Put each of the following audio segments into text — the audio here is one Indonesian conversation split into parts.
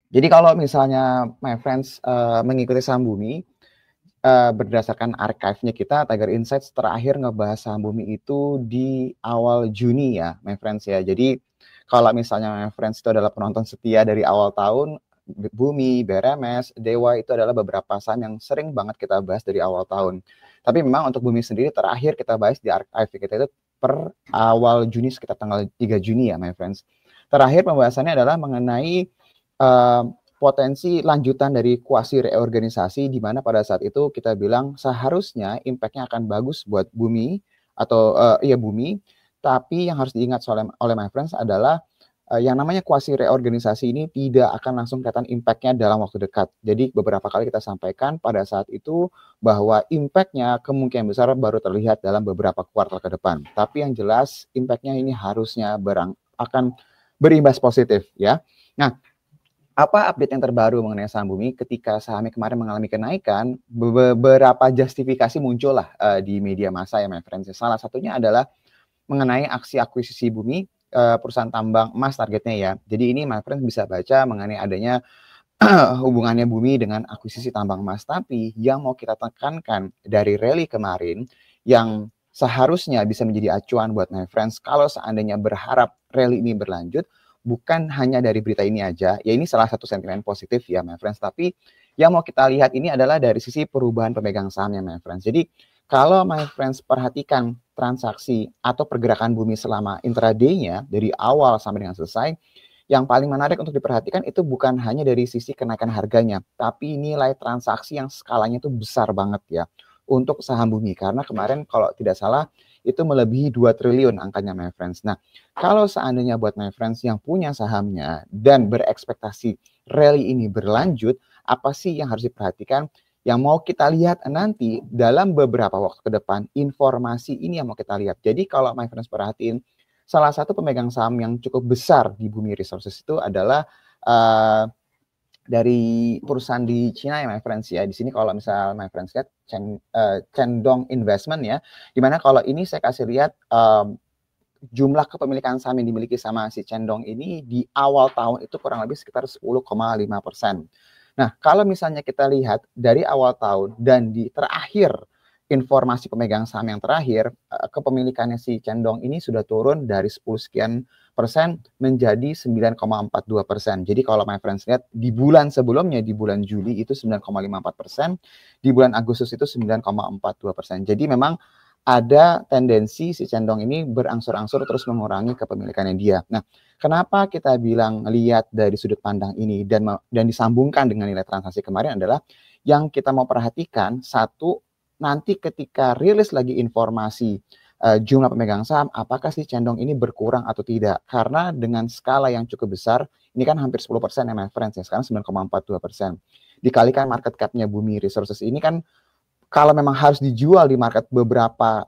Jadi kalau misalnya my friends, mengikuti saham Bumi, berdasarkan archive-nya kita, Tiger Insights terakhir ngebahas saham Bumi itu di awal Juni ya, my friends ya. Jadi kalau misalnya my friends itu adalah penonton setia dari awal tahun, Bumi, BRMS, Dewa itu adalah beberapa saham yang sering banget kita bahas dari awal tahun. Tapi memang untuk Bumi sendiri terakhir kita bahas di archive kita itu per awal Juni sekitar tanggal 3 Juni ya, my friends. Terakhir pembahasannya adalah mengenai potensi lanjutan dari kuasi reorganisasi, di mana pada saat itu kita bilang seharusnya impact-nya akan bagus buat Bumi atau Bumi, tapi yang harus diingat oleh my friends adalah yang namanya kuasi reorganisasi ini tidak akan langsung kelihatan impact-nya dalam waktu dekat. Jadi beberapa kali kita sampaikan pada saat itu bahwa impact-nya kemungkinan besar baru terlihat dalam beberapa kuartal ke depan. Tapi yang jelas impact-nya ini harusnya akan berimbas positif ya. Nah, apa update yang terbaru mengenai saham Bumi ketika sahamnya kemarin mengalami kenaikan, beberapa justifikasi muncul lah di media massa ya, my friends. Salah satunya adalah mengenai aksi akuisisi Bumi, perusahaan tambang emas targetnya ya. Jadi ini my friends bisa baca mengenai adanya hubungannya Bumi dengan akuisisi tambang emas. Tapi yang mau kita tekankan dari rally kemarin, yang seharusnya bisa menjadi acuan buat my friends kalau seandainya berharap rally ini berlanjut, bukan hanya dari berita ini aja, ya ini salah satu sentimen positif ya my friends, tapi yang mau kita lihat ini adalah dari sisi perubahan pemegang sahamnya my friends. Jadi kalau my friends perhatikan transaksi atau pergerakan Bumi selama intraday-nya dari awal sampai dengan selesai, yang paling menarik untuk diperhatikan itu bukan hanya dari sisi kenaikan harganya, tapi nilai transaksi yang skalanya itu besar banget ya untuk saham Bumi. Karena kemarin kalau tidak salah itu melebihi 2 triliun angkanya my friends. Nah, kalau seandainya buat my friends yang punya sahamnya dan berekspektasi rally ini berlanjut, apa sih yang harus diperhatikan? Yang mau kita lihat nanti dalam beberapa waktu ke depan, informasi ini yang mau kita lihat. Jadi kalau my friends perhatiin, salah satu pemegang saham yang cukup besar di Bumi Resources itu adalah dari perusahaan di Cina ya my friends ya. Di sini kalau misal my friends lihat Chendong Investment ya, dimana kalau ini saya kasih lihat jumlah kepemilikan saham yang dimiliki sama si Chendong ini di awal tahun itu kurang lebih sekitar 10,5%. Nah, kalau misalnya kita lihat dari awal tahun dan di terakhir informasi pemegang saham yang terakhir, kepemilikannya si Cendong ini sudah turun dari 10 sekian persen menjadi 9,42%. Jadi kalau my friends lihat di bulan sebelumnya, di bulan Juli itu 9,54%, di bulan Agustus itu 9,42%. Jadi memang ada tendensi si Cendong ini berangsur-angsur terus mengurangi kepemilikannya dia. Nah, kenapa kita bilang lihat dari sudut pandang ini dan disambungkan dengan nilai transaksi kemarin adalah yang kita mau perhatikan, satu, nanti ketika rilis lagi informasi jumlah pemegang saham, apakah si Cendong ini berkurang atau tidak? Karena dengan skala yang cukup besar, ini kan hampir 10% ya my friends ya, sekarang 9,42%. Dikalikan market cap-nya Bumi Resources ini kan kalau memang harus dijual di market beberapa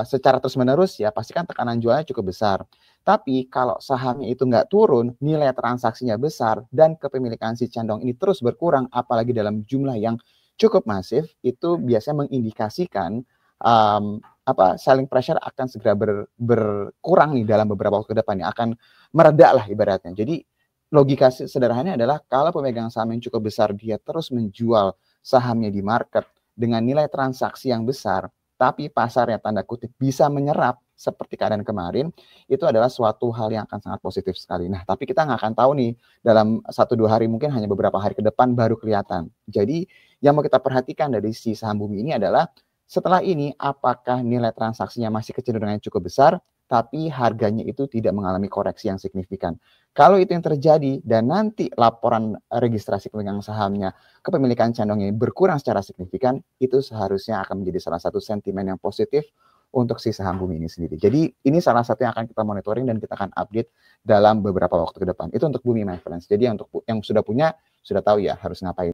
secara terus-menerus ya, pasti kan tekanan jualnya cukup besar. Tapi kalau sahamnya itu nggak turun, nilai transaksinya besar, dan kepemilikan si Cendong ini terus berkurang, apalagi dalam jumlah yang cukup masif, itu biasanya mengindikasikan selling pressure akan segera berkurang nih dalam beberapa waktu ke depan, akan mereda lah ibaratnya. Jadi logika sederhananya adalah kalau pemegang saham yang cukup besar dia terus menjual sahamnya di market dengan nilai transaksi yang besar, tapi pasarnya tanda kutip bisa menyerap seperti keadaan kemarin, itu adalah suatu hal yang akan sangat positif sekali. Nah, tapi kita nggak akan tahu nih dalam 1-2 hari, mungkin hanya beberapa hari ke depan baru kelihatan. Jadi yang mau kita perhatikan dari si saham Bumi ini adalah setelah ini apakah nilai transaksinya masih kecenderungannya cukup besar, tapi harganya itu tidak mengalami koreksi yang signifikan. Kalau itu yang terjadi dan nanti laporan registrasi pemegang sahamnya kepemilikan Cendongnya berkurang secara signifikan, itu seharusnya akan menjadi salah satu sentimen yang positif untuk si saham Bumi ini sendiri. Jadi ini salah satu yang akan kita monitoring dan kita akan update dalam beberapa waktu ke depan. Itu untuk Bumi my friends. Jadi untuk yang sudah punya, sudah tahu ya harus ngapain.